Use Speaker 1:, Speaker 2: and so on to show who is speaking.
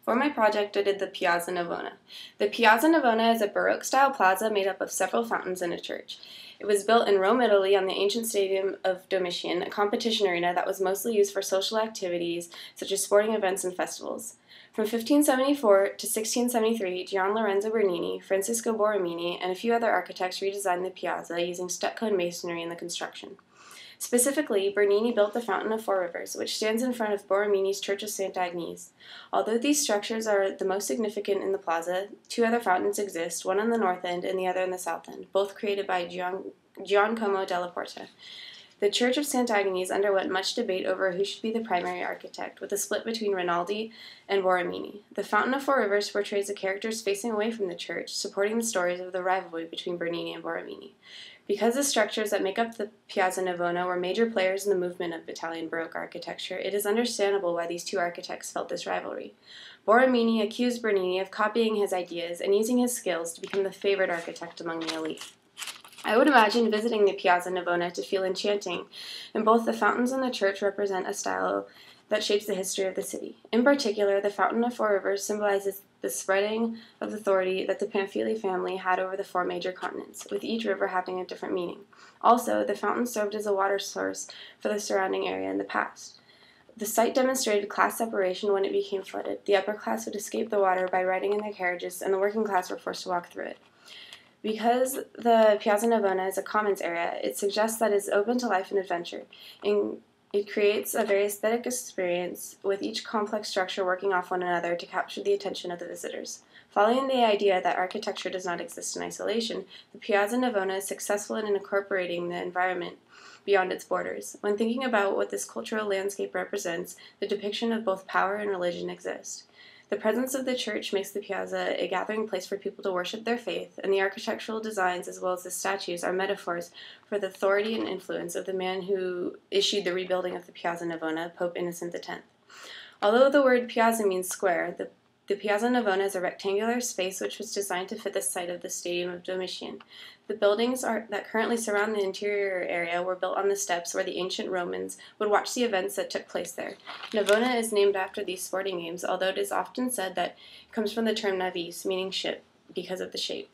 Speaker 1: For my project, I did the Piazza Navona. The Piazza Navona is a Baroque-style plaza made up of several fountains and a church. It was built in Rome, Italy, on the ancient stadium of Domitian, a competition arena that was mostly used for social activities such as sporting events and festivals. From 1574 to 1673, Gian Lorenzo Bernini, Francisco Borromini, and a few other architects redesigned the piazza using stucco and masonry in the construction. Specifically, Bernini built the Fountain of Four Rivers, which stands in front of Borromini's Church of St. Agnes. Although these structures are the most significant in the plaza, two other fountains exist, one on the north end and the other in the south end, both created by Giacomo della Porta. The Church of St. Agnes underwent much debate over who should be the primary architect, with a split between Rinaldi and Borromini. The Fountain of Four Rivers portrays the characters facing away from the church, supporting the stories of the rivalry between Bernini and Borromini. Because the structures that make up the Piazza Navona were major players in the movement of Italian Baroque architecture, it is understandable why these two architects felt this rivalry. Borromini accused Bernini of copying his ideas and using his skills to become the favored architect among the elite. I would imagine visiting the Piazza Navona to feel enchanting, and both the fountains and the church represent a style that shapes the history of the city. In particular, the Fountain of Four Rivers symbolizes the spreading of authority that the Pamphili family had over the four major continents, with each river having a different meaning. Also, the fountain served as a water source for the surrounding area in the past. The site demonstrated class separation when it became flooded. The upper class would escape the water by riding in their carriages, and the working class were forced to walk through it. Because the Piazza Navona is a commons area, it suggests that it is open to life and adventure. It creates a very aesthetic experience, with each complex structure working off one another to capture the attention of the visitors. Following the idea that architecture does not exist in isolation, the Piazza Navona is successful in incorporating the environment beyond its borders. When thinking about what this cultural landscape represents, the depiction of both power and religion exists. The presence of the church makes the piazza a gathering place for people to worship their faith, and the architectural designs as well as the statues are metaphors for the authority and influence of the man who issued the rebuilding of the Piazza Navona, Pope Innocent X. Although the word piazza means square, the Piazza Navona is a rectangular space which was designed to fit the site of the Stadium of Domitian. The buildings that currently surround the interior area were built on the steps where the ancient Romans would watch the events that took place there. Navona is named after these sporting games, although it is often said that it comes from the term navis, meaning ship, because of the shape.